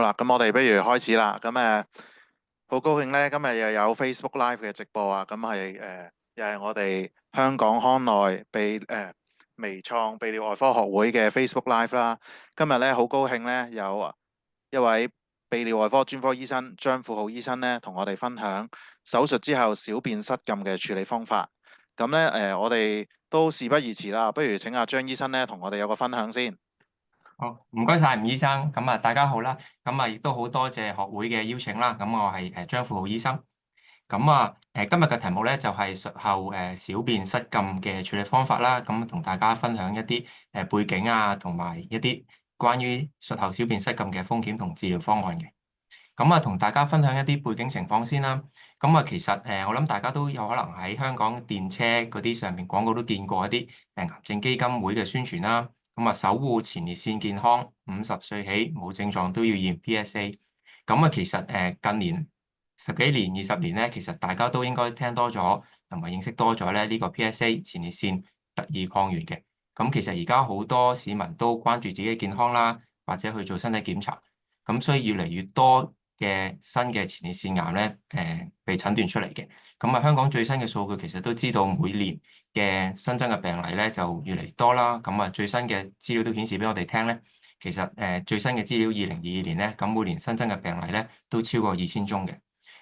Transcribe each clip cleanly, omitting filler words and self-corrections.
好啦，咁我哋不如開始啦。好高興咧，今日又有 Facebook Live 嘅直播啊。又係我哋香港康內微創泌尿外科學會嘅 Facebook Live 啦。今日咧好高興咧，有一位泌尿外科專科醫生張富浩醫生咧，同我哋分享手術之後小便失禁嘅處理方法。我哋都事不宜遲啦，不如請阿張醫生咧同我哋有個分享先。好，唔該晒吳醫生。大家好啦。亦都好多謝學會嘅邀請啦。我係張富浩醫生。今日嘅題目咧就係術後小便失禁嘅處理方法啦。同大家分享一啲背景啊，同埋一啲關於術後小便失禁嘅風險同治療方案嘅。同大家分享一啲背景情況先啦。其實我諗大家都有可能喺香港電車嗰啲上面廣告都見過一啲癌症基金會嘅宣傳啦。守護前列腺健康，50歲起冇症狀都要驗 PSA。其實近年10幾年、20年咧，其實大家都應該聽多咗同埋認識多咗咧呢個 PSA 前列腺特異抗原嘅。其實而家好多市民都關注自己嘅健康啦，或者去做身體檢查。所以越嚟越多嘅新嘅前列腺癌咧，被診斷出嚟嘅。香港最新嘅數據其實都知道每年嘅新增嘅病例咧就越嚟越多啦。最新嘅資料都顯示俾我哋聽咧，其實最新嘅資料2022年咧，每年新增嘅病例咧都超過2000宗嘅。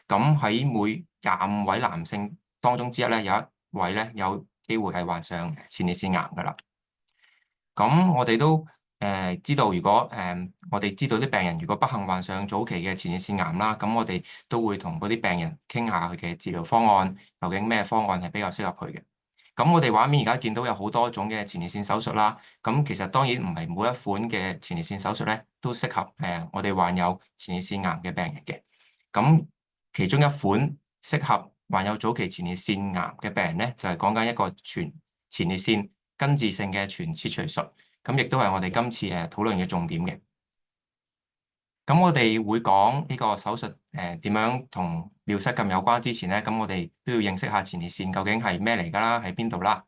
喺每25位男性當中之一咧，有一位咧有機會係患上前列腺癌噶啦。我哋都知道，如果我哋知道啲病人如果不幸患上早期嘅前列腺癌啦，我哋都會同嗰啲病人傾下佢嘅治療方案，究竟咩方案係比較適合佢嘅。我哋畫面而家見到有好多種嘅前列腺手術啦。其實當然唔係每一款嘅前列腺手術咧都適合我哋患有前列腺癌嘅病人嘅。其中一款適合患有早期前列腺癌嘅病人咧，就係講緊一個全前列腺根治性嘅全切除術。亦都係我哋今次討論嘅重點嘅。我哋會講呢個手術點樣同尿失禁有關之前咧，我哋都要認識下前列腺究竟係咩嚟㗎啦，喺邊度啦。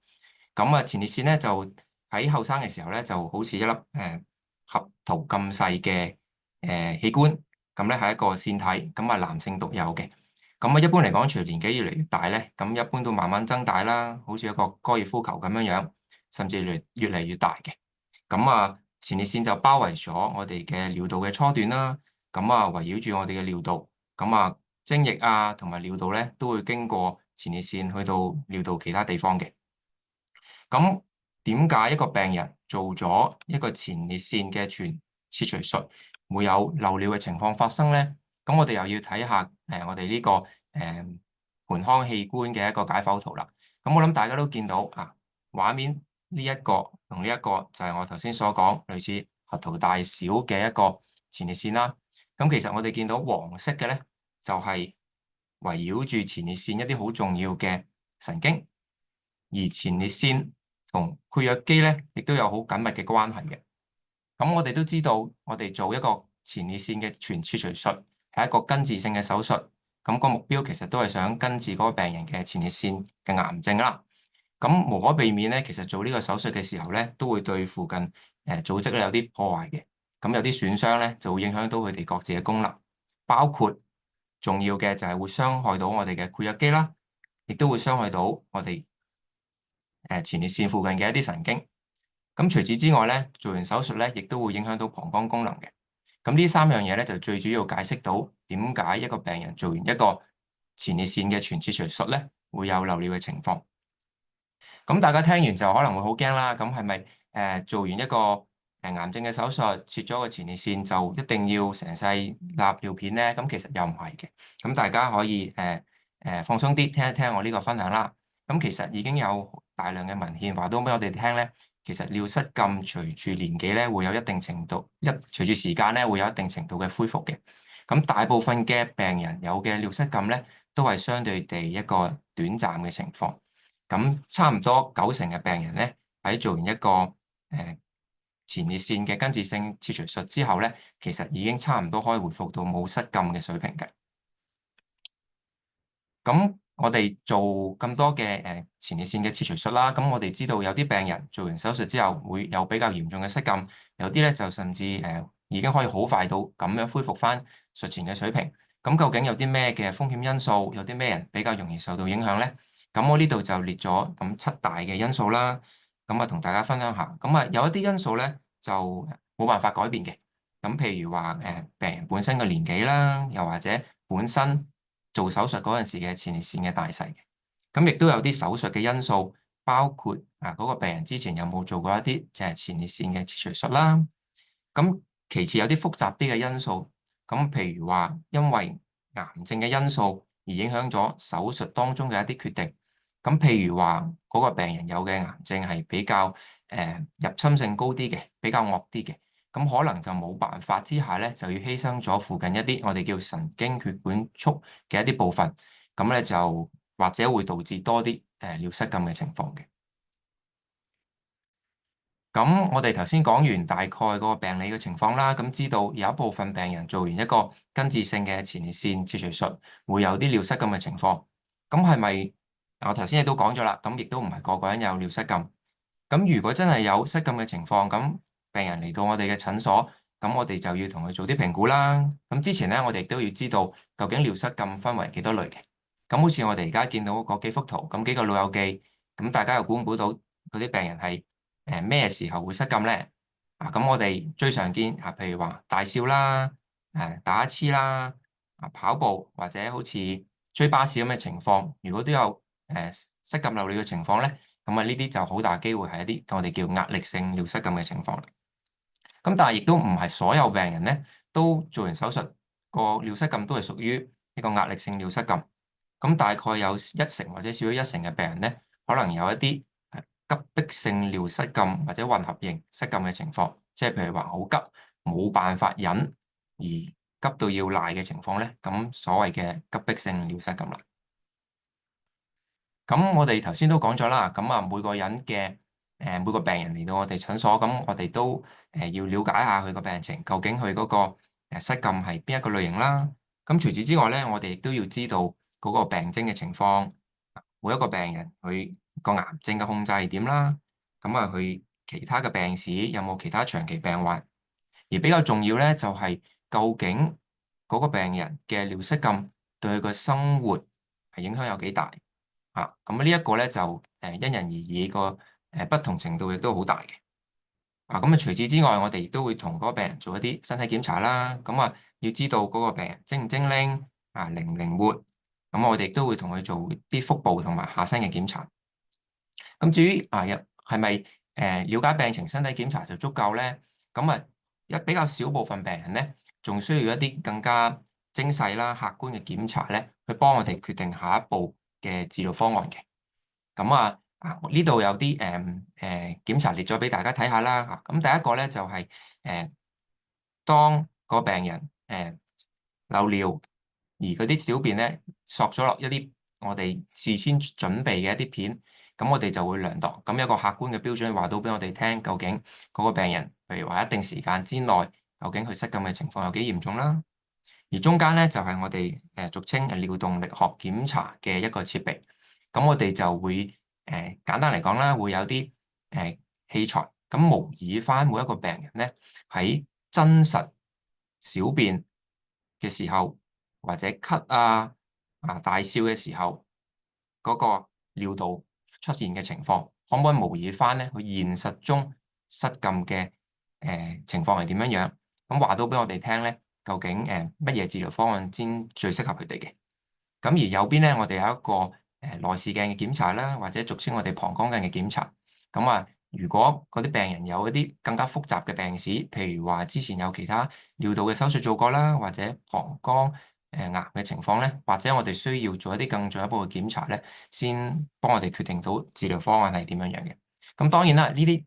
前列腺咧就喺後生嘅時候咧，就好似一粒核桃咁細嘅器官。咧係一個腺體，男性獨有嘅。一般嚟講，隨年紀越嚟越大咧，一般都慢慢增大啦，好似一個高爾夫球咁樣樣，甚至越嚟越大嘅。前列腺就包圍咗我哋嘅尿道嘅初段啦。圍繞住我哋嘅尿道。精液啊同埋尿道咧都會經過前列腺去到尿道其他地方嘅。點解一個病人做咗一個前列腺嘅全切除術會有漏尿嘅情況發生咧？我哋又要睇下我哋呢個盆腔器官嘅一個解剖圖啦。我諗大家都見到啊，畫面呢一個同呢一個就係我頭先所講類似核桃大小嘅一個前列腺啦。其實我哋見到黃色嘅咧，就係圍繞住前列腺一啲好重要嘅神經，而前列腺同括約肌咧，亦都有好緊密嘅關係嘅。我哋都知道，我哋做一個前列腺嘅全切除術係一個根治性嘅手術。個目標其實都係想根治嗰個病人嘅前列腺嘅癌症啦。無可避免咧，其實做呢個手術嘅時候咧，都會對附近組織咧有啲破壞嘅。有啲損傷咧，就會影響到佢哋各自嘅功能，包括重要嘅就係會傷害到我哋嘅括約肌啦，亦都會傷害到我哋前列腺附近嘅一啲神經。除此之外咧，做完手術咧，亦都會影響到膀胱功能嘅。呢三樣嘢咧，就最主要解釋到點解一個病人做完一個前列腺嘅全切除術咧，會有漏尿嘅情況。大家聽完就可能會好驚啦。係咪做完一個癌症嘅手術，切咗個前列腺就一定要成世納尿片咧？其實又唔係嘅。大家可以放鬆啲聽一聽我呢個分享啦。其實已經有大量嘅文獻話到俾我哋聽咧，其實尿失禁隨住年紀咧會有一定程度隨住時間咧會有一定程度嘅恢復嘅。大部分嘅病人有嘅尿失禁咧，都係相對地一個短暫嘅情況。差唔多90%嘅病人咧，喺做完一個前列腺嘅根治性切除術之後咧，其實已經差唔多可以恢復到冇失禁嘅水平嘅。我哋做咁多嘅前列腺嘅切除術啦，我哋知道有啲病人做完手術之後會有比較嚴重嘅失禁，有啲咧就甚至已經可以好快到咁樣恢復翻術前嘅水平。咁究竟有啲咩嘅風險因素，有啲咩人比較容易受到影響咧？咁我呢度就列咗咁7大嘅因素啦。咁啊，同大家分享下。咁啊，有一啲因素咧就冇辦法改變嘅。咁譬如話病人本身嘅年紀啦，又或者本身做手術嗰陣時嘅前列腺嘅大細嘅。咁亦都有啲手術嘅因素，包括嗰個病人之前有冇做過一啲就係前列腺嘅切除術啦。咁其次有啲複雜啲嘅因素，咁譬如話因為癌症嘅因素而影響咗手術當中嘅一啲決定。咁譬如話嗰個病人有嘅癌症係比較入侵性高啲嘅，比較惡啲嘅，咁可能就冇辦法之下咧，就要犧牲咗附近一啲我哋叫神經血管束嘅一啲部分，咁咧就或者會導致多啲尿失禁嘅情況嘅。咁我哋頭先講完大概個病理嘅情況啦，咁知道有一部分病人做完一個根治性嘅前列腺切除術，會有啲尿失禁嘅情況。咁係咪？我頭先亦都講咗啦，咁亦都唔係個個人有尿失禁。咁如果真係有失禁嘅情況，咁病人嚟到我哋嘅診所，咁我哋就要同佢做啲評估啦。咁之前咧，我哋都要知道究竟尿失禁分為幾多類嘅。咁好似我哋而家見到嗰幾幅圖，咁幾個老友記，咁大家又估唔估到嗰啲病人係咩時候會失禁咧？咁我哋最常見譬如話大笑啦，打乞嗤啦，跑步或者好似追巴士咁嘅情況，如果都有失禁漏尿嘅情況咧，咁呢啲就好大機會係一啲我哋叫壓力性尿失禁嘅情況。咁但係亦都唔係所有病人咧都做完手術個尿失禁都係屬於一個壓力性尿失禁。咁大概有1成或者少於1成嘅病人咧，可能有一啲急迫性尿失禁或者混合型失禁嘅情況，即係譬如話好急冇辦法忍而急到要賴嘅情況咧，咁所謂嘅急迫性尿失禁啦。咁我哋頭先都講咗啦，咁每個人嘅每個病人嚟到我哋診所，咁我哋都要了解下佢個病情，究竟佢嗰個失禁係邊一個類型啦。咁除此之外咧，我哋亦都要知道嗰個病徵嘅情況，每一個病人佢個癌症嘅控制係點啦。咁佢其他嘅病史有冇其他長期病患？而比較重要咧，就係究竟嗰個病人嘅尿失禁對佢個生活係影響有幾大？咁呢一個咧就因人而異，個不同程度亦都好大嘅。咁除此之外，我哋亦都會同嗰個病人做一啲身體檢查啦。要知道嗰個病人精唔精靈，靈唔靈活。咁我哋亦都會同佢做啲腹部同埋下身嘅檢查。咁至於係咪了解病情身體檢查就足夠咧？比較少部分病人咧，仲需要一啲更加精細啦、客觀嘅檢查咧，去幫我哋決定下一步嘅治療方案嘅。呢度有啲檢查列咗俾大家睇下啦。咁第一個咧就係當個病人漏尿，而嗰啲小便咧索咗落一啲我哋事先準備嘅一啲片，咁我哋就會量度。咁有個客觀嘅標準話到俾我哋聽，究竟嗰個病人，譬如話一定時間之內，究竟佢失禁嘅情況有幾嚴重啦。而中間咧就係我哋俗稱尿動力學檢查嘅一個設備。咁我哋就會簡單嚟講啦，會有啲器材，咁模擬翻每一個病人咧喺真實小便嘅時候，或者咳大笑嘅時候，嗰個尿道出現嘅情況，可唔可以模擬翻咧？佢現實中失禁嘅情況係點樣樣？咁話到俾我哋聽咧，究竟乜嘢治療方案先最適合佢哋嘅？咁而右邊咧，我哋有一個內視鏡嘅檢查啦，或者俗稱我哋膀胱鏡嘅檢查。如果嗰啲病人有一啲更加複雜嘅病史，譬如話之前有其他尿道嘅手術做過啦，或者膀胱癌嘅情況咧，或者我哋需要做一啲更進一步嘅檢查咧，先幫我哋決定到治療方案係點樣樣嘅。咁當然啦，呢啲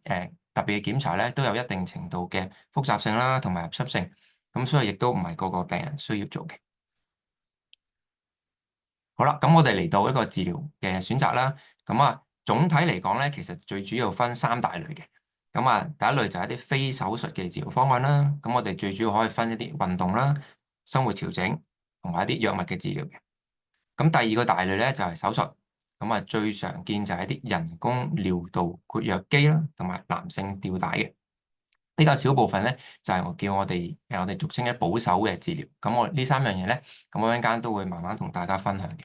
特別嘅檢查咧，都有一定程度嘅複雜性啦，同埋入侵性。咁所以亦都唔係個個病人需要做嘅。好啦，咁我哋嚟到一個治療嘅選擇啦。總體嚟講咧，其實最主要分3大類嘅。第一類就係一啲非手術嘅治療方案啦。咁我哋最主要可以分一啲運動啦、生活調整同埋一啲藥物嘅治療嘅。咁第二個大類咧就係手術。最常見就係一啲人工尿道括約肌啦，同埋男性吊帶嘅。比較少部分咧就係我哋俗稱嘅保守嘅治療。咁我呢三樣嘢咧，咁我一陣間都會慢慢同大家分享嘅。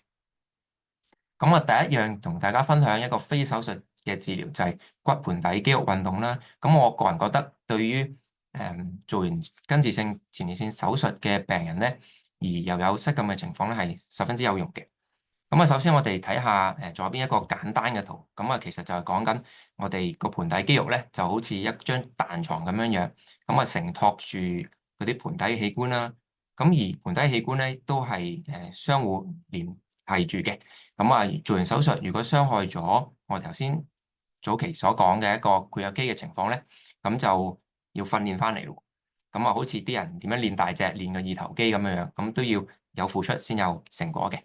咁我第一樣同大家分享一個非手術嘅治療就係骨盆底肌肉運動啦。咁我個人覺得對於做完根治性前列腺手術嘅病人咧，而又有失禁嘅情況咧，係十分之有用嘅。咁啊，首先我哋睇下左邊一個簡單嘅圖，咁啊其實就係講緊我哋個盆底肌肉咧，就好似一張彈床咁樣樣，咁啊承托住嗰啲盆底器官啦。咁而盆底器官咧都係相互連繫住嘅。咁啊做完手術，如果傷害咗我頭先早期所講嘅一個括約肌嘅情況咧，咁就要訓練翻嚟咯。咁啊，好似啲人點樣練大隻、練個二頭肌咁樣樣，咁都要有付出先有成果嘅。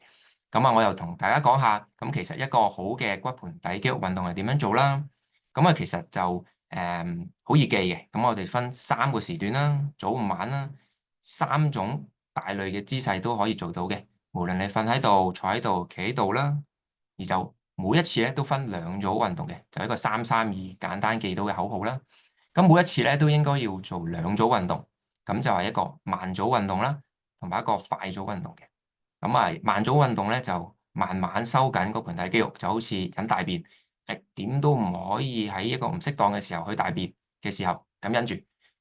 咁啊，我又同大家講下，咁其實一個好嘅骨盆底肌肉運動係點樣做啦？咁啊，其實就好易記嘅。咁我哋分三個時段啦，早午晚啦，三種大類嘅姿勢都可以做到嘅。無論你瞓喺度、坐喺度、企喺度啦，而就每一次咧都分兩組運動嘅，就一個3-3-2簡單記到嘅口號啦。咁每一次咧都應該要做兩組運動，咁就係一個慢組運動啦，同埋一個快組運動嘅。咁啊，慢組運動咧就慢慢收緊個盆底肌肉，就好似忍大便，點都唔可以喺一個唔適當嘅時候去大便嘅時候咁忍住，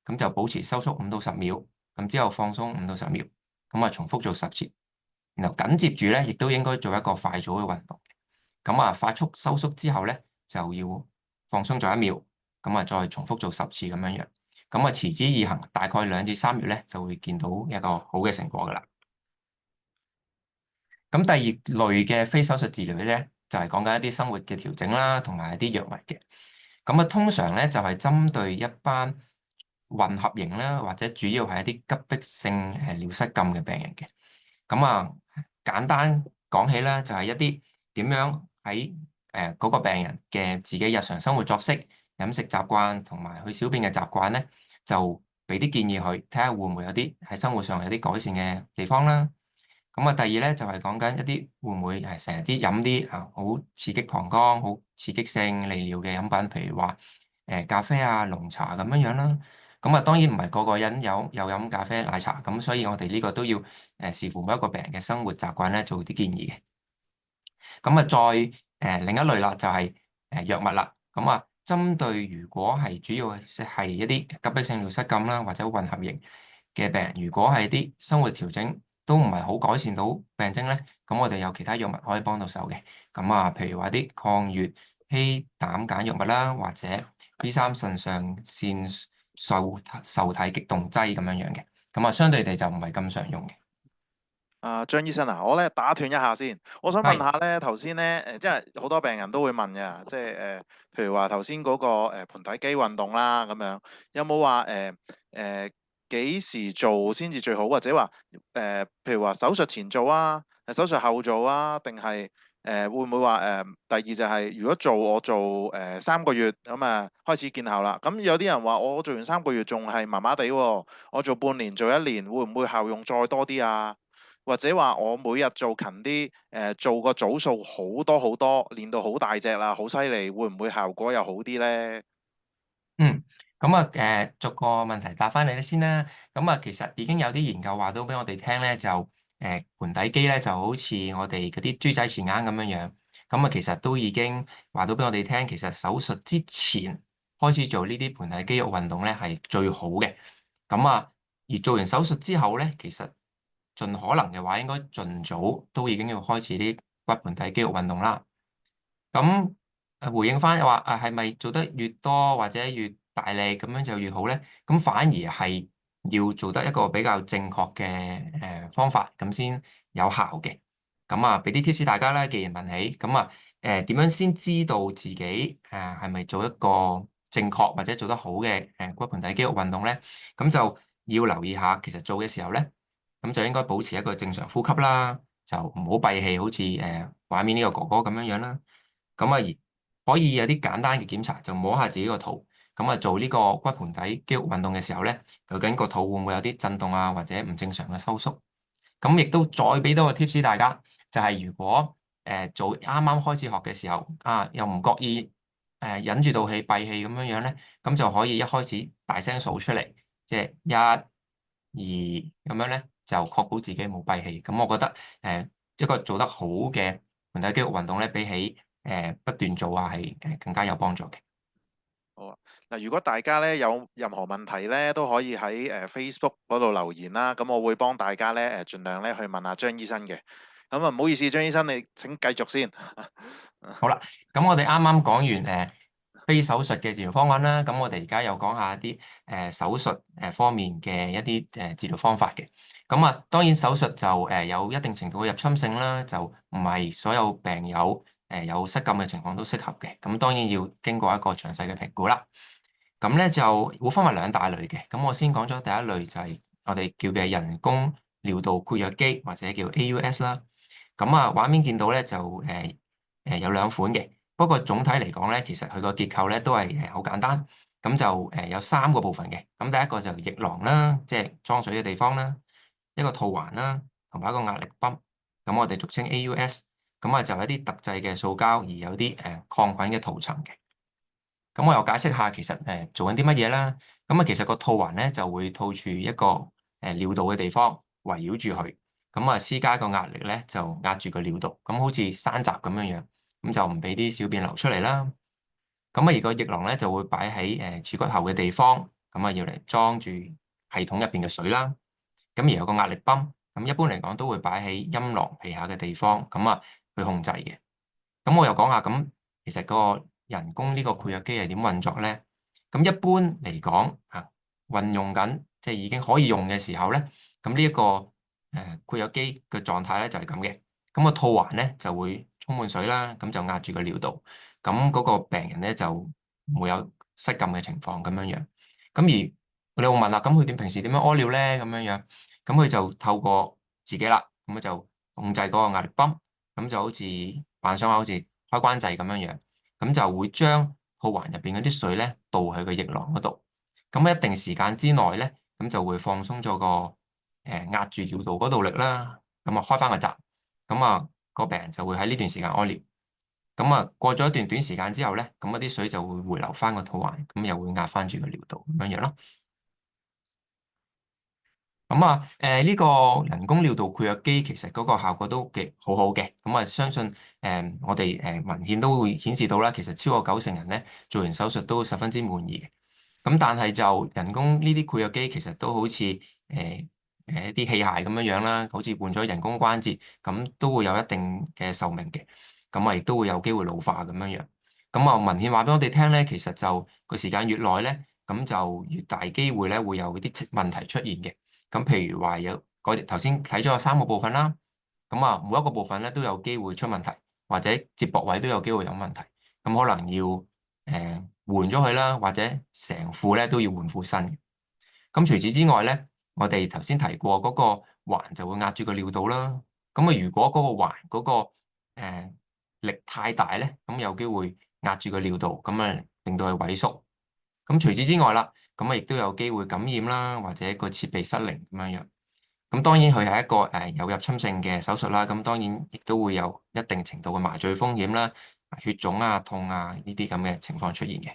咁就保持收縮5到10秒，咁之後放鬆5到10秒，咁啊重複做10次，然後緊接住咧亦都應該做一個快組嘅運動，咁啊快速收縮之後咧就要放鬆咗1秒，咁啊再重複做10次咁樣樣，咁啊持之以恆，大概2至3月咧就會見到一個好嘅成果噶啦。咁第二類嘅非手術治療咧，就係講緊一啲生活嘅調整啦，同埋一啲藥物嘅。咁啊，通常咧就係針對一班混合型啦，或者主要係一啲急迫性尿失禁嘅病人嘅。咁啊，簡單講起啦，就係一啲點樣喺嗰個病人嘅自己日常生活作息、飲食習慣同埋去小便嘅習慣咧，就俾啲建議佢，睇下會唔會有啲喺生活上有啲改善嘅地方啦。咁啊，第二咧就係講緊一啲會唔會係成日飲啲好刺激膀胱、好刺激性利尿嘅飲品，譬如話咖啡啊、濃茶咁樣樣啦。咁啊，當然唔係個個人有飲咖啡、奶茶，咁所以我哋呢個都要視乎每一個病人嘅生活習慣咧，做啲建議嘅。咁啊，再另一類啦，就係藥物啦。咁啊，針對如果係主要係一啲急迫性尿失禁啦，或者混合型嘅病人，如果係啲生活調整都唔係好改善到病徵咧，咁我哋有其他藥物可以幫到手嘅。咁啊，譬如話啲抗乙醯膽鹼藥物啦，或者 B3腎上腺受體激動劑咁樣樣嘅。咁啊，相對地就唔係咁常用嘅。張醫生啊，我咧打斷一下先，我想問係。下咧，頭先咧即係好多病人都會問嘅，即係譬如話頭先嗰個盆底肌運動啦，咁樣有冇話幾時做先至最好，或者話譬如話手術前做啊，手術後做啊，定係會唔會話第二就係如果我做3個月咁開始見效啦，咁有啲人話我做完3個月仲係麻麻地喎，我做半年做1年會唔會效用再多啲啊？或者話我每日做勤啲，做個組數好多好多，練到好大隻啦，好犀利，會唔會效果又好啲咧？嗯，咁啊，逐個問題答翻你先啦。咁啊，其實已經有啲研究話到俾我哋聽咧，就盆底肌咧就好似我哋嗰啲豬仔錢罌咁樣樣。咁啊，其實都已經話到俾我哋聽，其實手術之前開始做呢啲盆底肌肉運動咧係最好嘅。咁啊，而做完手術之後咧，其實盡可能嘅話，應該盡早都已經要開始啲骨盆底肌肉運動啦。咁回應翻話係咪做得越多或者越大力咁樣就越好咧？咁反而係要做得一個比較正確嘅方法，咁先有效嘅。咁啊，俾啲 tips 大家啦。既然問起，咁啊點樣先知道自己係咪做一個正確或者做得好嘅骨盆底肌肉運動咧？咁就要留意下，其實做嘅時候咧，咁就應該保持一個正常呼吸啦，就唔好閉氣，好似畫面呢個哥哥咁樣樣啦。咁啊，可以有啲簡單嘅檢查，就摸下自己個肚。咁啊，做呢個骨盆底肌肉運動嘅時候咧，究竟個肚會唔會有啲震動啊，或者唔正常嘅收縮？咁亦都再俾多個 tips 大家，就係如果做啱啱開始學嘅時候又唔覺意忍住道氣閉氣咁樣樣咧，咁就可以一開始大聲數出嚟，即係一、二咁樣咧，就確保自己冇閉氣。咁我覺得一個做得好嘅盆底肌肉運動咧，比起不斷做啊係更加有幫助嘅。好啊，嗱，如果大家咧有任何問題咧，都可以喺Facebook 嗰度留言啦。咁我會幫大家咧盡量咧去問下張醫生嘅。咁啊，唔好意思，張醫生，你請繼續先。好啦，咁我哋啱啱講完非手術嘅治療方案啦，咁我哋而家又講下啲手術方面嘅一啲治療方法嘅。咁啊，當然手術就有一定程度嘅入侵性啦，就唔係所有病友有失禁嘅情況都適合嘅。咁當然要經過一個詳細嘅評估啦。咁咧就會分為兩大類嘅。咁我先講咗第一類就係我哋叫嘅人工尿道括約肌或者叫 AUS 啦。咁啊，畫面見到咧就有兩款嘅。不過總體嚟講咧，其實佢個結構咧都係好簡單。咁就有三個部分嘅。咁第一個就液囊啦，即係裝水嘅地方啦，一個套環啦，同埋一個壓力泵。咁我哋俗稱 AUS。咁啊就係一啲特製嘅塑膠，而有啲抗菌嘅塗層嘅。咁我又解釋下其實做緊啲乜嘢啦。咁啊其實個套環咧就會套住一個尿道嘅地方，圍繞住佢。咁啊施加個壓力咧就壓住個尿道，咁好似山閘咁樣樣，咁就唔俾啲小便流出嚟啦。咁啊而個液囊咧就會擺喺恥骨後嘅地方，咁啊要嚟裝住系統入邊嘅水啦。咁而有個壓力泵，咁一般嚟講都會擺喺陰囊皮下嘅地方，咁啊去控制嘅。咁我又講下，咁其實個人工呢個括約肌係點運作咧？咁一般嚟講啊，運用緊即係已經可以用嘅時候咧，咁呢一個括約肌嘅狀態咧就係咁嘅。咁個套環咧就會充滿水啦，咁就壓住個尿道。咁嗰個病人咧就唔會有失禁嘅情況咁樣樣。咁而你會問啦，咁佢平時點樣屙尿咧？咁樣樣，咁佢就透過自己啦，咁就控制嗰個壓力泵，咁就好似幻想下好似開關掣咁樣樣，咁就會將套環入邊嗰啲水咧倒去個液囊嗰度。咁一定時間之內咧，咁就會放鬆咗個壓住尿道嗰度力啦。咁啊開翻個閘，咁啊個病人就會喺呢段時間屙尿。咁啊過咗一段短時間之後咧，咁嗰啲水就會回流翻個套環，咁又會壓翻住個尿道咁樣樣咯。咁啊，呢個人工尿道括約肌其實嗰個效果都幾好好嘅。咁啊，相信我哋文獻都會顯示到啦，其實超過90%人咧做完手術都十分之滿意嘅。咁但係就人工呢啲括約肌其實都好似一啲器械咁樣樣啦，好似換咗人工關節，咁都會有一定嘅壽命嘅。咁啊，亦都會有機會老化咁樣樣。咁啊，文獻話俾我哋聽咧，其實就個時間越耐咧，咁就越大機會咧會有啲問題出現嘅。咁譬如話有嗰頭先睇咗有3個部分啦，咁啊每一個部分咧都有機會出問題，或者接駁位都有機會有問題，咁可能要換咗佢啦，或者成副咧都要換副新嘅。咁除此之外咧，我哋頭先提過嗰個環就會壓住個尿道啦。咁啊如果嗰個環嗰個力太大咧，咁有機會壓住個尿道，咁啊令到佢萎縮。咁除此之外啦，咁啊亦都有機會感染啦，或者個設備失靈咁樣樣。咁當然佢係一個有入侵性嘅手術啦。咁當然亦都會有一定程度嘅麻醉風險啦、血腫啊、痛啊呢啲咁嘅情況出現嘅。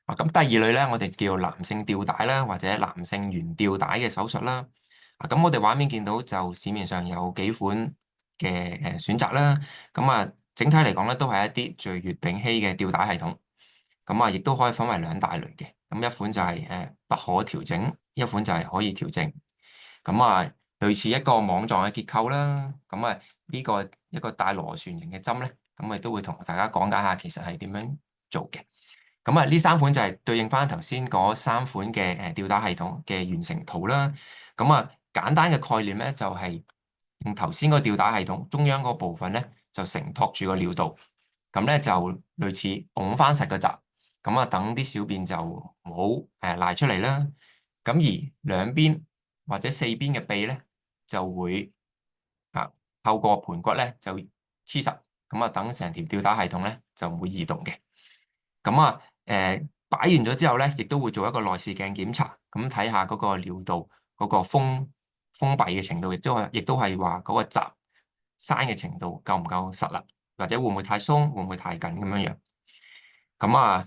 咁第二類咧，我哋叫男性吊帶啦，或者男性懸吊帶嘅手術啦。咁我哋畫面見到就市面上有幾款嘅選擇啦。咁啊，整體嚟講咧，都係一啲聚乙丙烯嘅吊帶系統。咁啊，亦都可以分為兩大類嘅。咁一款就係不可調整，一款就係可以調整。咁啊，類似一個網狀嘅結構啦。咁啊，呢個一個帶螺旋形嘅針咧，咁啊都會同大家講解下其實係點樣做嘅。咁啊，呢3款就係對應翻頭先嗰3款嘅吊帶系統嘅完成圖啦。咁啊，簡單嘅概念咧就係用頭先個吊帶系統中央嗰部分咧就承托住個尿道，咁咧就類似拱翻實個閘。咁啊，等啲小便就唔好賴出嚟啦。咁而兩邊或者4邊嘅臂咧就會透過盤骨咧就黐實。咁啊，等成條吊帶系統咧就唔會移動嘅。咁啊，擺完咗之後咧，亦都會做一個內視鏡檢查，咁睇下嗰個尿道嗰個封閉嘅程度，亦都係話嗰個閘閂嘅程度夠唔夠實啦。或者會唔會太鬆，會唔會太緊咁樣樣。咁啊，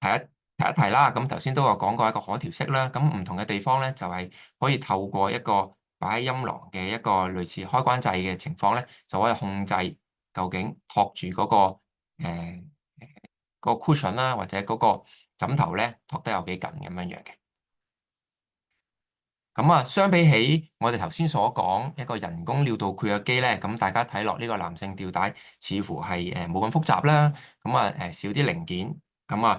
提一提啦。咁頭先都有講過一個可調式啦。咁唔同嘅地方咧，就係可以透過一個擺喺音廊嘅一個類似開關掣嘅情況咧，就可以控制究竟托住嗰個嗰個 cushion 啦，或者嗰個枕頭咧托得有幾緊咁樣樣嘅。咁啊，相比起我哋頭先所講一個人工尿道括約肌咧，咁大家睇落呢個男性吊帶似乎係冇咁複雜啦。咁啊少啲零件。咁啊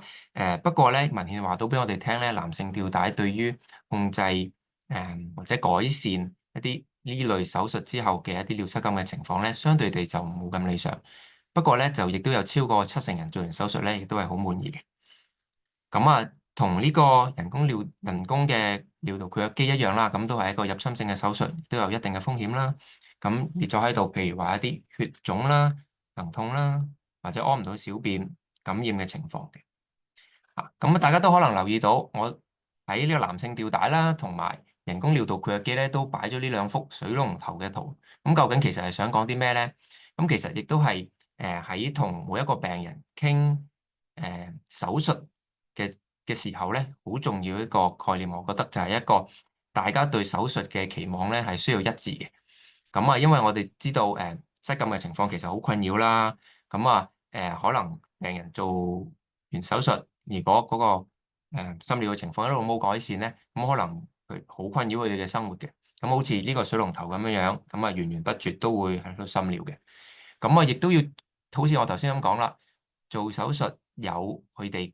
不過咧，文獻話到俾我哋聽咧，男性吊帶對於控制或者改善一啲呢類手術之後嘅一啲尿失禁嘅情況咧，相對地就冇咁理想。不過咧，就亦都有超過70%人做完手術咧，亦都係好滿意嘅。咁啊，同呢個人工嘅尿道括約肌一樣啦，咁都係一個入侵性嘅手術，都有一定嘅風險啦。咁列咗喺度，譬如話一啲血腫啦、疼痛啦，或者屙唔到小便感染嘅情況嘅。咁大家都可能留意到，我喺呢個男性吊帶啦，同埋人工尿道括約肌咧，都擺咗呢兩幅水龍頭嘅圖。咁究竟其實係想講啲咩咧？咁其實亦都係喺同每一個病人傾手術嘅時候咧，好重要一個概念，我覺得就係一個大家對手術嘅期望咧係需要一致嘅。咁啊，因為我哋知道失禁嘅情況其實好困擾啦。咁啊可能病人做完手術，如果嗰個心尿嘅情況一路冇改善咧，咁可能佢好困擾佢哋嘅生活嘅。咁好似呢個水龍頭咁樣樣，咁啊源源不絕都會喺度心尿嘅。咁啊，亦都要好似我頭先咁講啦，做手術有佢哋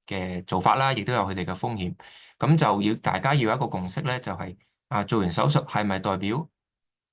嘅做法啦，亦都有佢哋嘅風險。咁就要大家要有一個共識咧，就係做完手術係咪代表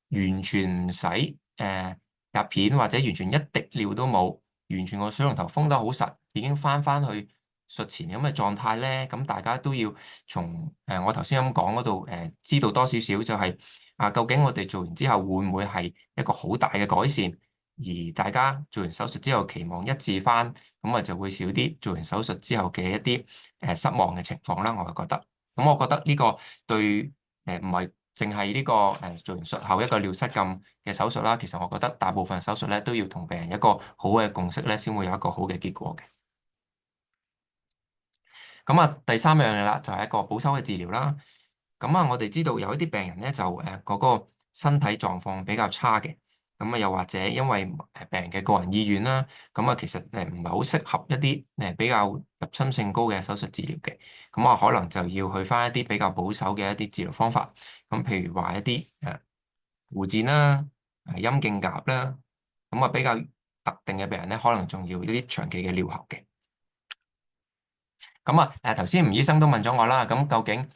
完全唔使入片，或者完全一滴尿都冇，完全個水龍頭封得好實，已經翻去術前咁嘅狀態咧？咁大家都要從我頭先咁講嗰度知道多少少，就係究竟我哋做完之後會唔會係一個好大嘅改善？而大家做完手術之後期望一致翻，咁啊就會少啲做完手術之後嘅一啲失望嘅情況啦。我係覺得，咁我覺得呢個對唔係淨係呢個做完術後一個尿失禁嘅手術啦。其實我覺得大部分手術咧都要同病人一個好嘅共識咧，先會有一個好嘅結果嘅。咁啊，第三樣嘢啦，就係一個保守嘅治療啦。咁啊，我哋知道有一啲病人咧就嗰個身體狀況比較差嘅。咁啊，又或者因為病人嘅個人意願啦，咁啊其實唔係好適合一啲比較入侵性高嘅手術治療嘅。咁啊，可能就要去翻一啲比較保守嘅一啲治療方法。咁譬如話一啲護墊啦、陰莖夾啦，咁啊比較特定嘅病人咧，可能仲要一啲長期嘅尿喉嘅。咁啊，頭先吳醫生都問咗我啦，咁究竟呢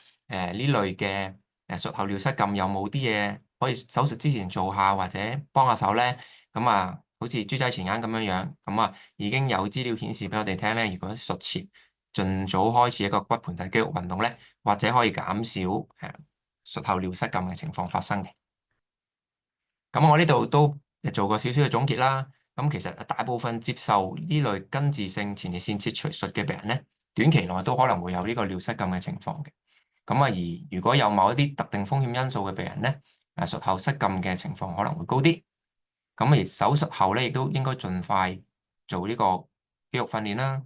類嘅術後尿失禁有冇啲嘢可以手術之前做下或者幫下手咧？咁啊，好似豬仔前眼咁樣樣，咁啊已經有資料顯示俾我哋聽咧，如果術前盡早開始一個骨盆底肌肉運動咧，或者可以減少術後尿失禁嘅情況發生嘅。咁我呢度都做過少少嘅總結啦。咁其實大部分接受呢類根治性前列腺切除術嘅病人咧，短期內都可能會有呢個尿失禁嘅情況嘅。咁啊，而如果有某一啲特定風險因素嘅病人咧，術後失禁嘅情況可能會高啲。咁而手術後咧，亦都應該盡快做呢個肌肉訓練啦。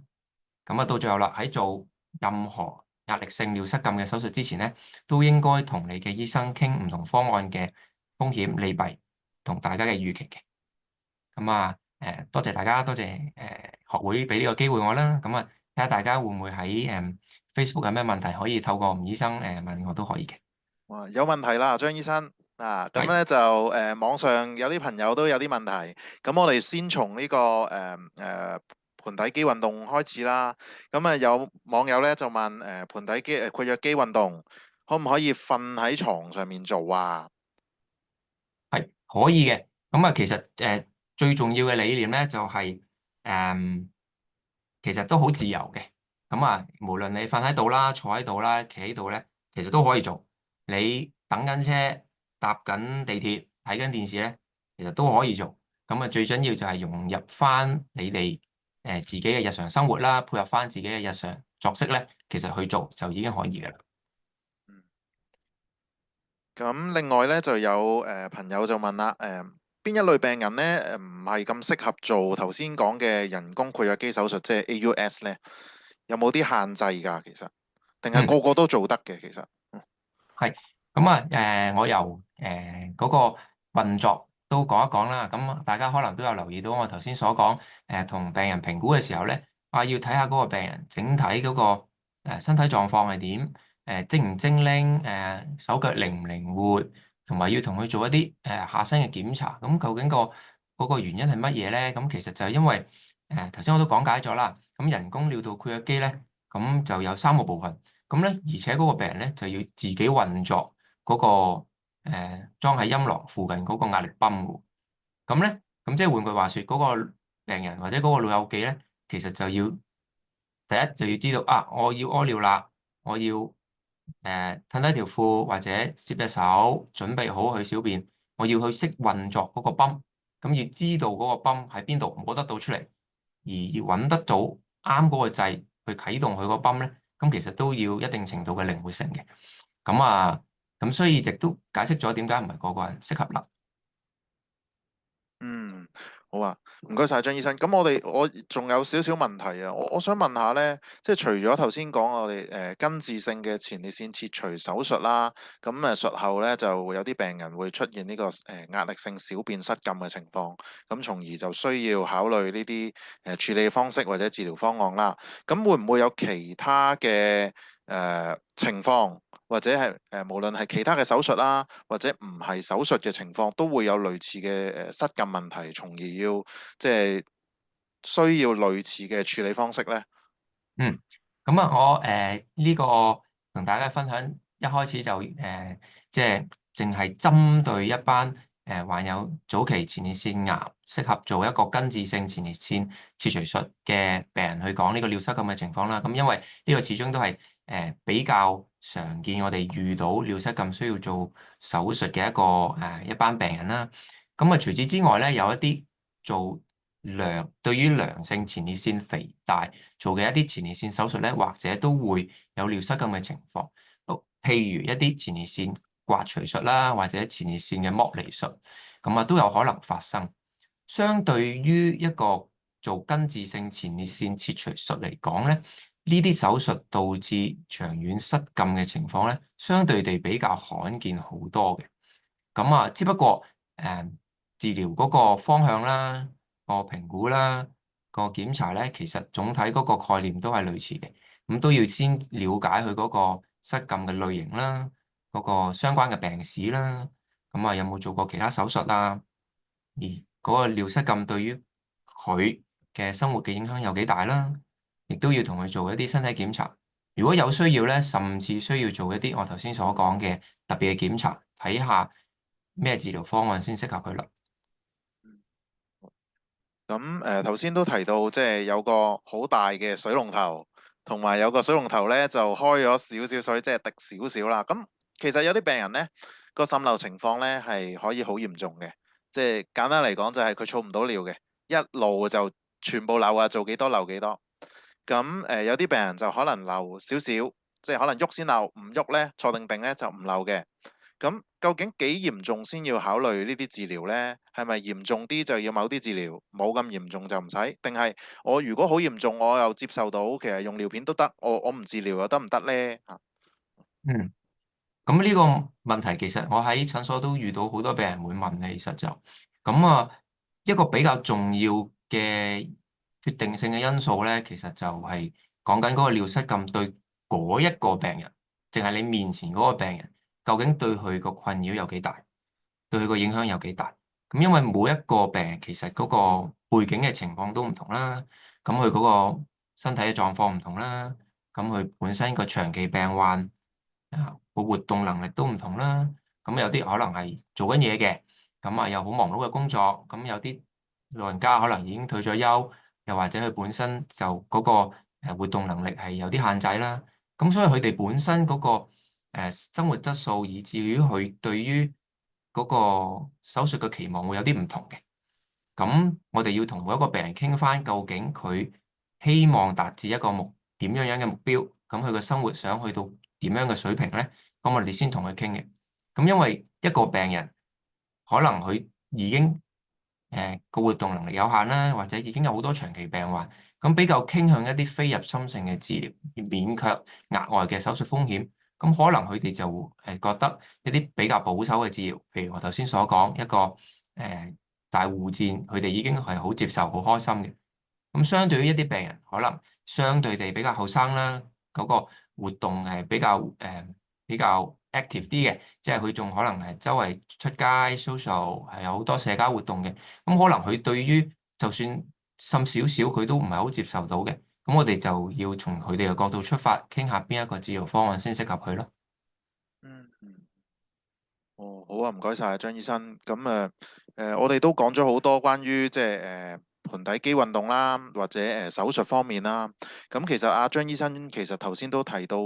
咁啊，到最後啦，喺做任何壓力性尿失禁嘅手術之前咧，都應該同你嘅醫生傾唔同方案嘅風險利弊，同大家嘅預期嘅。咁啊，多謝大家，多謝學會俾呢個機會我啦。咁啊，睇下大家會唔會喺Facebook 有咩問題可以透過吳醫生問我都可以嘅。哇，有問題啦，張醫生咁係咧就網上有啲朋友都有啲問題，咁我哋先從呢個盆底肌運動開始啦。咁啊有網友咧就問盆底肌括約肌運動可唔可以瞓喺床上面做啊？係可以嘅。咁啊，其實最重要嘅理念咧就係其實都好自由嘅。咁啊，無論你瞓喺度啦、坐喺度啦、企喺度咧，其實都可以做。你等緊車、搭緊地鐵、睇緊電視咧，其實都可以做。咁啊，最緊要就係融入翻你哋自己嘅日常生活啦，配合翻自己嘅日常作息咧，其實去做就已經可以㗎啦。咁另外咧就有朋友就問啦，邊一類病人咧唔係咁適合做頭先講嘅人工括約肌手術，即係 AUS 咧？有冇啲限制㗎？其實定係嗯。個個都做得嘅？其實，係咁啊，我由嗰個運作都講一講啦。咁大家可能都有留意到我頭先所講，同病人評估嘅時候咧，要睇下嗰個病人整體嗰個身體狀況係點，精唔精靈，手腳靈唔靈活，同埋要同佢做一啲下身嘅檢查。咁究竟嗰個原因係乜嘢咧？咁其實就係因為頭先我都講解咗啦。咁人工尿道括約肌咧，咁就有三個部分。咁咧，而且嗰個病人咧就要自己運作嗰、個裝喺陰囊附近嗰個壓力泵嘅。咁咧，咁即係換句話說，嗰、個病人或者嗰個老友記咧，其實就要第一就要知道啊，我要屙尿啦，我要褪低條褲或者攝隻手，準備好去小便，我要去識運作嗰個泵，咁要知道嗰個泵喺邊度摸得到出嚟，而要揾得到啱嗰個掣去啟動佢個泵咧。咁其實都要一定程度嘅靈活性嘅。咁所以亦都解釋咗點解唔係個個人適合啦。嗯，好啊，唔該晒張醫生。咁我仲有少少問題啊，我想問下咧，即係除咗頭先講我哋根治性嘅前列腺切除手術啦，咁術後咧就會有啲病人會出現呢個壓力性小便失禁嘅情況，咁從而就需要考慮呢啲處理方式或者治療方案啦。咁會唔會有其他嘅情況？或者係無論係其他嘅手術啦，或者唔係手術嘅情況，都會有類似嘅失禁問題，從而要即係需要類似嘅處理方式咧。嗯，咁啊，我呢個同大家分享，一開始就即係淨係針對一班患有早期前列腺癌，適合做一個根治性前列腺切除術嘅病人去講呢個尿失禁嘅情況啦。咁因為呢個始終都係比較常見，我哋遇到尿失禁需要做手術嘅一班病人啦。咁啊，除此之外咧，有一啲做對於良性前列腺肥大做嘅一啲前列腺手術咧，或者都會有尿失禁嘅情況。譬如一啲前列腺刮除術啦，或者前列腺嘅剝離術，咁啊都有可能發生。相對於一個做根治性前列腺切除術嚟講咧，呢啲手術導致長遠失禁嘅情況咧，相對地比較罕見好多嘅。咁啊，只不過治療嗰個方向啦、個評估啦、個檢查咧，其實總體嗰個概念都係類似嘅。咁都要先了解佢嗰個失禁嘅類型啦、嗰個相關嘅病史啦。咁啊，有冇做過其他手術啊？而嗰個尿失禁對於佢嘅生活嘅影響有幾大啦？亦都要同佢做一啲身體檢查。如果有需要咧，甚至需要做一啲我頭先所講嘅特別嘅檢查，睇下咩治療方案先適合佢啦。咁頭先都提到，即係有個好大嘅水龍頭，同埋有個水龍頭咧就開咗少少水，即係滴少少啦。咁其實有啲病人咧個滲漏情況咧係可以好嚴重嘅，即係簡單嚟講就係佢儲唔到尿嘅，一路就全部漏啊，做幾多漏幾多。咁有啲病人就可能漏少少，即係可能喐先漏，唔喐咧坐定定咧就唔漏嘅。咁究竟幾嚴重先要考慮呢啲治療呢？係咪嚴重啲就要某啲治療，冇咁嚴重就唔使？定係我如果好嚴重，我又接受到，其實用尿片都得，我唔治療又得唔得呢？嚇，嗯。咁呢個問題其實我喺診所都遇到好多病人會問嘅，其實就咁啊，一個比較重要嘅決定性嘅因素咧，其實就係講緊嗰個尿失禁對嗰一個病人，淨係你面前嗰個病人，究竟對佢個困擾有幾大，對佢個影響有幾大？咁因為每一個病人其實嗰個背景嘅情況都唔同啦，咁佢嗰個身體嘅狀況唔同啦，咁佢本身個長期病患。個活動能力都唔同啦，咁有啲可能係做緊嘢嘅，咁啊又好忙碌嘅工作，咁有啲老人家可能已經退咗休，又或者佢本身就嗰個活動能力係有啲限制啦，咁所以佢哋本身嗰個生活質素，以至於佢對於嗰個手術嘅期望會有啲唔同嘅。咁我哋要同每一個病人傾翻，究竟佢希望達至一個點樣樣嘅目標，咁佢嘅生活想去到點樣嘅水平咧？咁我哋先同佢傾嘅。咁因為一個病人可能佢已經個活動能力有限啦，或者已經有好多長期病患，咁比較傾向一啲非入侵性嘅治療，而免卻額外嘅手術風險。咁可能佢哋就覺得一啲比較保守嘅治療，譬如我頭先所講一個大護墊，佢哋已經係好接受、好開心嘅。咁相對於一啲病人，可能相對地比較後生啦，嗰個活動係比較 active 啲嘅，即係佢仲可能係周圍出街 social，係有好多社交活動嘅。咁可能佢對於就算甚少少，佢都唔係好接受到嘅。咁我哋就要從佢哋嘅角度出發，傾下邊一個治療方案先適合佢咯。嗯嗯。哦，好啊，唔該晒張醫生。咁我哋都講咗好多關於即係盆底肌運動啦，或者手術方面啦。咁其實張醫生其實頭先都提到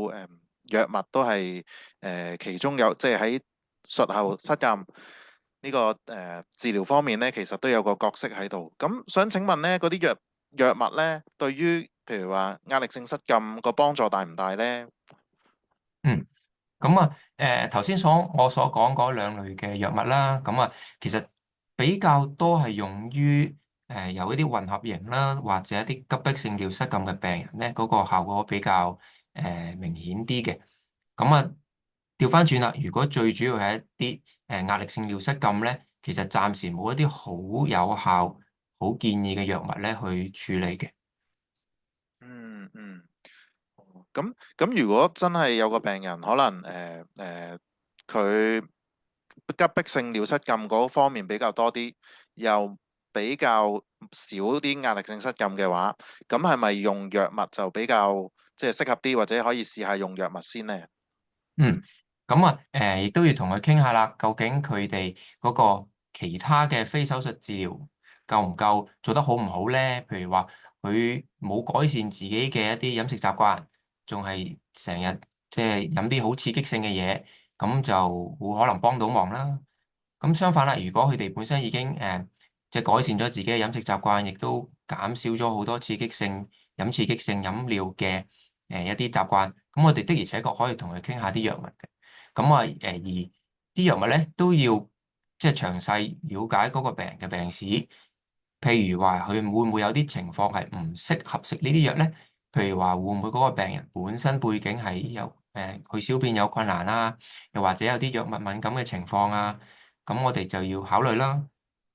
藥物都係其中有即係喺術後失禁呢個治療方面咧，其實都有個角色喺度。咁想請問咧，嗰啲藥物咧，對於譬如話壓力性失禁個幫助大唔大咧？嗯。咁啊，頭先我所講嗰兩類嘅藥物啦，咁啊，其實比較多係用於有一啲混合型啦，或者一啲急迫性尿失禁嘅病人咧，嗰個效果比較明顯啲嘅。咁啊，調翻轉啦，如果最主要係一啲壓力性尿失禁咧，其實暫時冇一啲好有效、好建議嘅藥物咧去處理嘅。嗯嗯。咁，如果真係有個病人可能佢急迫性尿失禁嗰方面比較多啲，又比較少啲壓力性失禁嘅話，咁係咪用藥物就比較即係適合啲，或者可以試下用藥物先呢？嗯，咁啊，亦都要同佢傾下啦。究竟佢哋嗰個其他嘅非手術治療夠唔夠，做得好唔好咧？譬如話佢冇改善自己嘅一啲飲食習慣，仲係成日即係飲啲好刺激性嘅嘢，咁就會可能幫到忙啦。咁相反啦，如果佢哋本身已經即係改善咗自己嘅飲食習慣，亦都減少咗好多刺激性飲料嘅一啲習慣，咁我哋的而且確可以同佢傾下啲藥物嘅。咁啊而啲藥物咧都要即係詳細了解嗰個病人嘅病史，譬如話佢會唔會有啲情況係唔適合食呢啲藥咧？譬如話會唔會嗰個病人本身背景係有佢小便有困難啦，又或者有啲藥物敏感嘅情況啊？咁我哋就要考慮啦。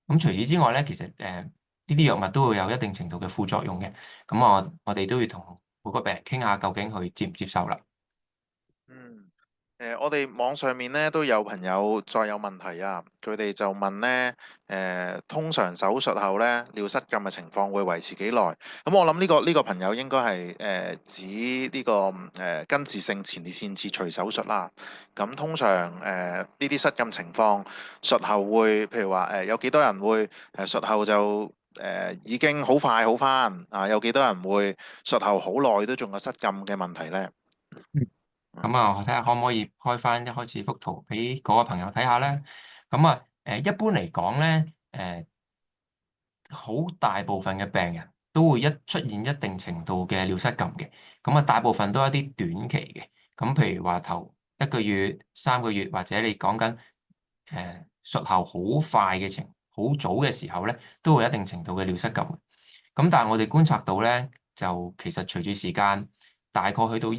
咁除此之外咧，其實呢啲藥物都會有一定程度嘅副作用嘅。咁我哋都要同每個病人傾下，究竟佢接唔接受啦。嗯。我哋網上面咧都有朋友再有問題啊，佢哋就問咧，通常手術後咧尿失禁嘅情況會維持幾耐？咁我諗呢個朋友應該係指呢個根治性前列腺切除手術啦。咁通常呢啲失禁情況術後會，譬如話有幾多人會術後就已經好快好返啊？有幾多人會術後好耐都仲有失禁嘅問題咧？咁啊，我睇下可唔可以開翻一開始幅圖俾嗰個朋友睇下咧。咁啊，一般嚟講咧，好大部分嘅病人都會出現一定程度嘅尿失禁嘅。咁啊，大部分都係一啲短期嘅。咁譬如話頭一個月、3個月，或者你講緊術後好快嘅好早嘅時候咧，都會有一定程度嘅尿失禁。咁但係我哋觀察到咧，就其實隨住時間，大概去到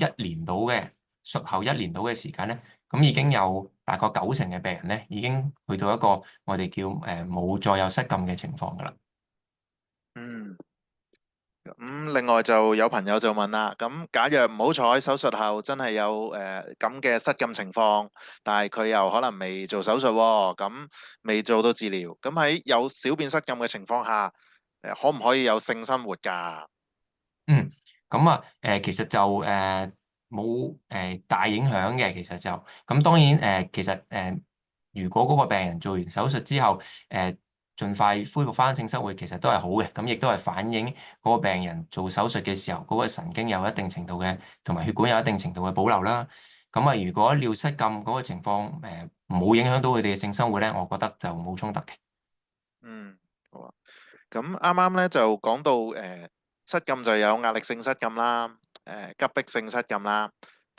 術後1年到嘅時間咧，咁已經有大概90%嘅病人咧，已經去到一個我哋叫冇再有失禁嘅情況㗎啦。嗯。咁另外就有朋友就問啦，咁假若唔好彩手術後真係有咁嘅失禁情況，但係佢又可能未做手術喎，咁未做到治療，咁喺有小便失禁嘅情況下，可唔可以有性生活㗎？嗯，咁啊，其實就冇大影響嘅，其實就咁當然其實如果嗰個病人做完手術之後，盡快恢復翻性生活，其實都係好嘅，咁亦都係反映嗰個病人做手術嘅時候，嗰個神經有一定程度嘅，同埋血管有一定程度嘅保留啦。咁啊，如果尿失禁嗰個情況冇影響到佢哋嘅性生活咧，我覺得就冇衝突嘅。嗯，好啊。咁啱啱咧就講到失禁就有壓力性失禁啦，急迫性失禁啦，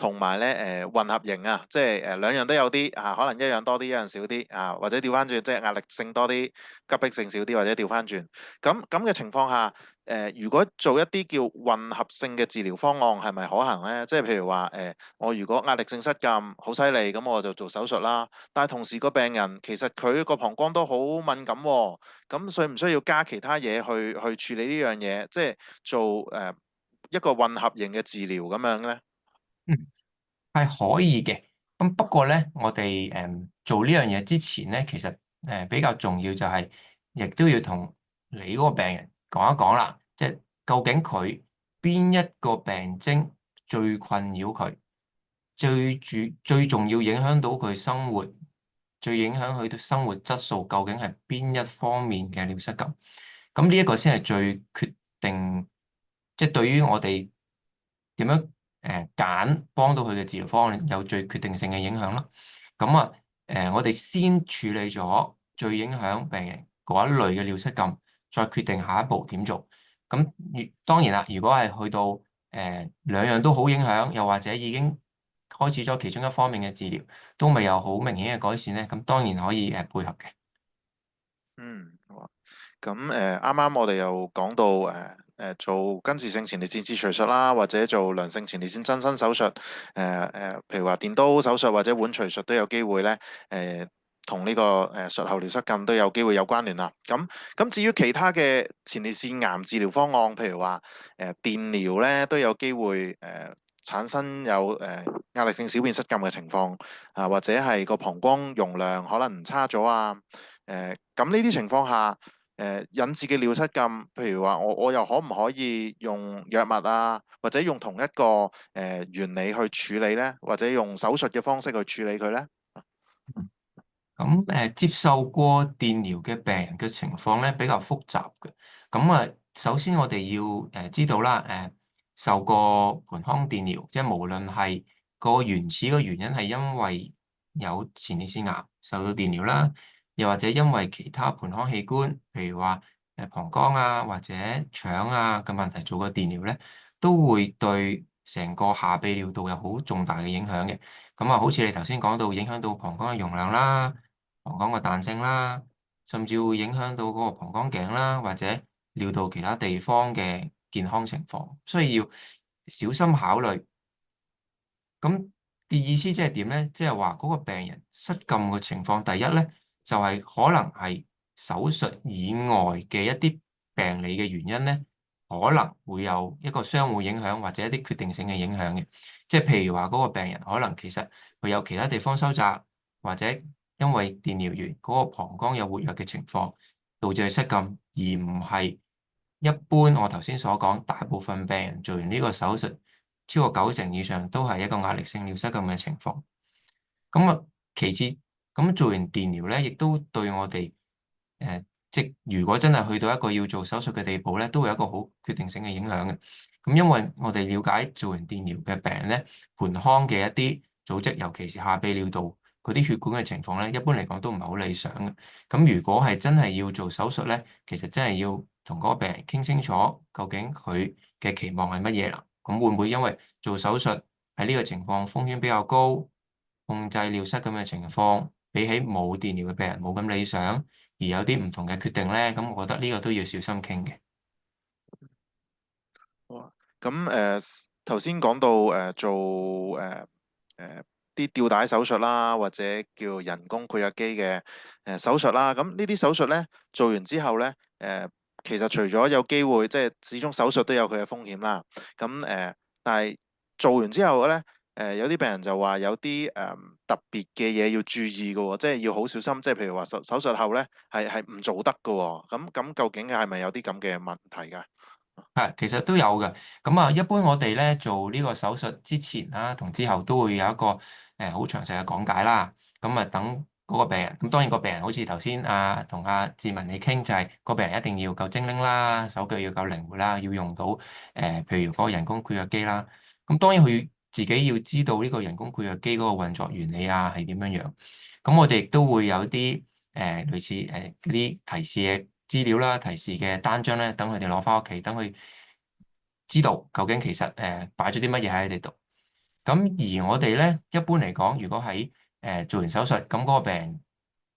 同埋咧混合型啊，即係兩樣都有啲啊，可能一樣多啲，一樣少啲啊，或者調翻轉，即係壓力性多啲，急迫性少啲，或者調翻轉。咁嘅情況下，如果做一啲叫混合性嘅治療方案，係咪可行咧？即係譬如話我如果壓力性失禁好犀利，咁我就做手術啦。但係同時個病人其實佢個膀胱都好敏感喎，咁需唔需要加其他嘢去處理呢樣嘢？即係做一個混合型嘅治療咁樣咧？嗯，係可以嘅。咁不過咧，我哋做呢樣嘢之前咧，其實比較重要就係，亦都要同你嗰個病人講一講啦，即係究竟佢邊一個病徵最困擾佢，最重要影響到佢生活，最影響佢嘅生活質素，究竟係邊一方面嘅尿失禁？咁呢一個先係最決定，即係對於我哋點樣揀幫到佢嘅治療方案有最決定性嘅影響咯。咁啊我哋先處理咗最影響病人嗰一類嘅尿失禁，再決定下一步點做。咁當然啦，如果係去到兩樣都好影響，又或者已經開始咗其中一方面嘅治療，都未有好明顯嘅改善咧，咁當然可以配合嘅。嗯，好啊。咁啱啱我哋又講到做根治性前列腺切除術啦，或者做良性前列腺增生手術，譬如話電刀手術或者碗除術都有機會咧，同呢個術後尿失禁都有機會有關聯啦。咁至於其他嘅前列腺癌治療方案，譬如話電療咧，都有機會產生有壓力性小便失禁嘅情況啊，或者係個膀胱容量可能差咗啊。咁呢啲情況下，引致嘅尿失禁，譬如話我又可唔可以用藥物啊，或者用同一個原理去處理咧，或者用手術嘅方式去處理佢咧？咁接受過電療嘅病人嘅情況咧比較複雜嘅。咁首先我哋要知道啦，受過盆腔電療，即係無論係個原始嘅原因係因為有前列腺癌受到電療啦，又或者因為其他盆腔器官，譬如話膀胱啊或者腸啊嘅問題做過電療咧，都會對成個下泌尿道有好重大嘅影響嘅。咁好似你頭先講到影響到膀胱嘅容量啦。膀胱嘅彈性啦，甚至會影響到嗰個膀胱頸啦，或者尿道其他地方嘅健康情況，所以要小心考慮。咁嘅意思即係點咧？即係話嗰個病人失禁嘅情況，第一咧就係可能係手術以外嘅一啲病理嘅原因咧，可能會有一個相互影響或者一啲決定性嘅影響嘅。即係譬如話嗰個病人可能其實佢有其他地方收窄，或者因為電療完嗰個膀胱有活躍嘅情況，導致佢失禁，而唔係一般我頭先所講大部分病人做完呢個手術，超過90成以上都係一個壓力性尿失禁嘅情況。咁其次，咁做完電療咧，亦都對我哋即如果真係去到一個要做手術嘅地步咧，都會有一個好決定性嘅影響嘅。咁因為我哋了解做完電療嘅病人咧，盆腔嘅一啲組織，尤其是下泌尿道嗰啲血管嘅情況咧，一般嚟講都唔係好理想嘅。咁如果係真係要做手術咧，其實真係要同嗰個病人傾清楚，究竟佢嘅期望係乜嘢啦？咁會唔會因為做手術喺呢個情況風險比較高，控制尿失咁嘅情況，比起冇電療嘅病人冇咁理想，而有啲唔同嘅決定咧？咁我覺得呢個都要小心傾嘅。哇，咁頭先講到做啲吊帶手術啦，或者叫人工括約肌嘅手術啦，咁呢啲手術咧做完之後咧，其實除咗有機會，即係始終手術都有佢嘅風險啦。咁但係做完之後咧，有啲病人就話有啲特別嘅嘢要注意嘅喎，即係要好小心，即係譬如話手術後咧係唔做得嘅喎。咁究竟係咪有啲咁嘅問題㗎？係，其實都有嘅。咁一般我哋咧做呢個手術之前啦，同之後都會有一個好詳細嘅講解啦。咁等嗰個病人，咁當然個病人好似頭先同志文你傾就係、個病人一定要夠精靈啦，手腳要夠靈活啦，要用到譬如嗰個人工括約肌啦。咁當然佢自己要知道呢個人工括約肌嗰個運作原理係點樣樣。咁我哋亦都會有啲類似嗰啲提示嘅資料啦、提示嘅單張咧，等佢哋攞翻屋企，等佢知道究竟其實擺咗啲乜嘢喺佢哋度。咁而我哋咧一般嚟講，如果喺做完手術，咁嗰個病人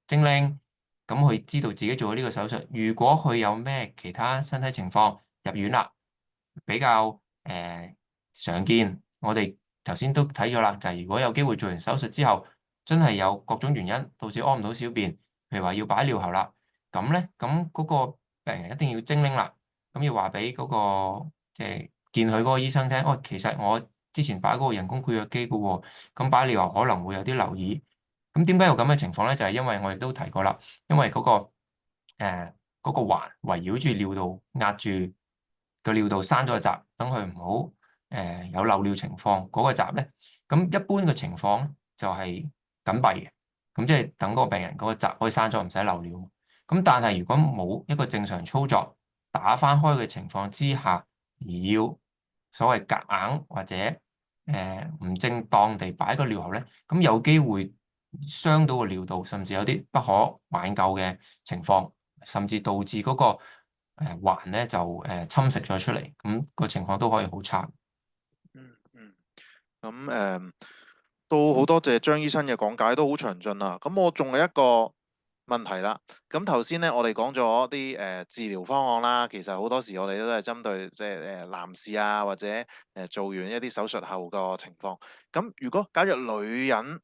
精靈，咁佢知道自己做咗呢個手術，如果佢有咩其他身體情況入院啦，比較常見，我哋頭先都睇咗啦，就係如果有機會做完手術之後，真係有各種原因導致屙唔到小便，譬如話要擺尿喉啦，咁咧咁嗰個病人一定要精靈啦，咁要話俾嗰個即係見佢嗰個醫生聽，哦，其實我之前擺嗰個人工括約肌嘅喎，咁擺尿喉可能會有啲留意。咁點解有咁嘅情況咧？就係因為我哋都提過啦，因為誒嗰個環圍繞住尿道壓住個尿道閂咗個閘，等佢唔好有漏尿情況。嗰個閘咧，咁一般嘅情況咧就係緊閉嘅，咁即係等嗰個病人嗰個閘可以閂咗，唔使漏尿。咁但係如果冇一個正常操作打翻開嘅情況之下，而要所謂夾硬或者唔正當地擺個尿喉咧，咁有機會傷到個尿道，甚至有啲不可挽救嘅情況，甚至導致嗰個環咧就侵蝕咗出嚟，咁個情況都可以好差。嗯嗯。咁都好多謝張醫生嘅講解，都好詳盡啊。咁我仲有一個問題啦。咁頭先咧，我哋講咗啲治療方案啦。其實好多時我哋都係針對即係男士啊，或者做完一啲手術後個情況。咁如果假如女人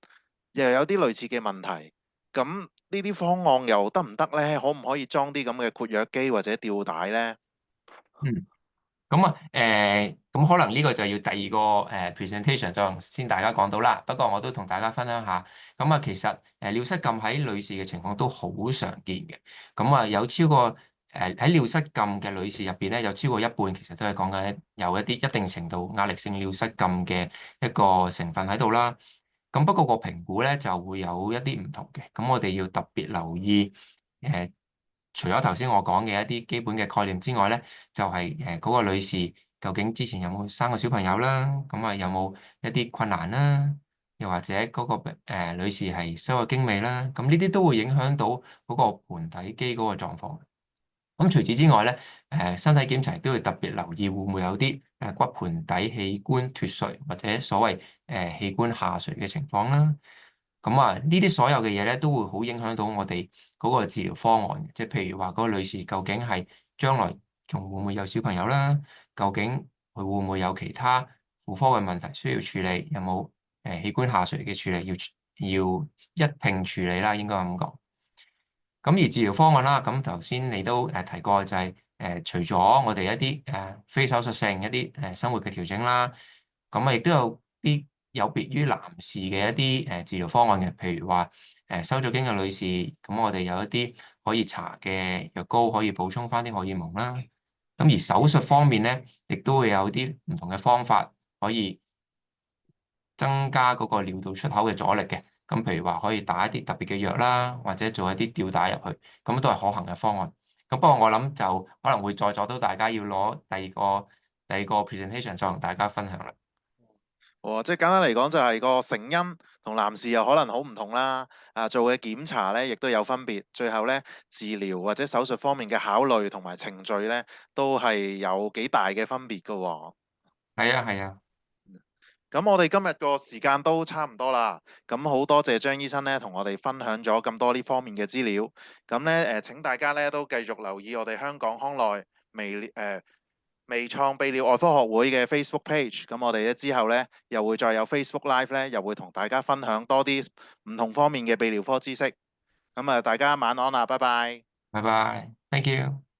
又有啲類似嘅問題，咁呢啲方案又得唔得咧？可唔可以裝啲咁嘅括約肌或者吊帶咧？嗯。咁啊，咁可能呢個就要第二個presentation 就先大家講到啦。不過我都同大家分享下，咁啊，其實尿失禁喺女士嘅情況都好常見嘅。咁啊，有超過喺尿失禁嘅女士入邊咧，有超過一半其實都係講緊有一啲一定程度壓力性尿失禁嘅一個成分喺度啦。咁不過個評估咧就會有一啲唔同嘅，咁我哋要特別留意誒。除咗頭先我講嘅一啲基本嘅概念之外咧，就係嗰個女士究竟之前有冇生過小朋友啦，咁啊有冇一啲困難啦，又或者嗰個女士係收過經未啦，咁呢啲都會影響到嗰個盆底肌嗰個狀況。咁除此之外咧，身體檢查亦都要特別留意會唔會有啲骨盆底器官脫垂或者所謂器官下垂嘅情況啦。咁啊，呢啲所有嘅嘢咧，都會好影響到我哋嗰個治療方案嘅。即係譬如話，嗰個女士究竟係將來仲會唔會有小朋友啦？究竟佢會唔會有其他婦科嘅問題需要處理？有冇器官下垂嘅處理要一併處理啦？應該咁講。咁而治療方案啦，咁頭先你都提過就係除咗我哋一啲非手術性一啲生活嘅調整啦，咁啊亦都有啲有別於男士嘅一啲治療方案嘅，譬如話收咗經嘅女士，咁我哋有一啲可以搽嘅藥膏可以補充翻啲荷爾蒙啦。咁而手術方面咧，亦都會有啲唔同嘅方法可以增加嗰個尿道出口嘅阻力嘅。咁譬如話可以打一啲特別嘅藥啦，或者做一啲吊帶入去，咁都係可行嘅方案。咁不過我諗就可能會再阻到大家要攞第二個 presentation 再同大家分享啦。哦，即係簡單嚟講，就係個成因同男士又可能好唔同啦。做嘅檢查咧，亦都有分別。最後咧，治療或者手術方面嘅考慮同埋程序咧，都係有幾大嘅分別㗎喎。係啊，係啊，咁我哋今日個時間都差唔多啦。咁好多謝張醫生咧，同我哋分享咗咁多呢方面嘅資料。咁咧請大家咧都繼續留意我哋香港康內微創泌尿外科學會嘅 Facebook page。咁我哋咧之後咧又會再有 Facebook Live 咧，又會同大家分享多啲唔同方面嘅泌尿科知識。咁大家晚安啦，拜拜。拜拜，thank you。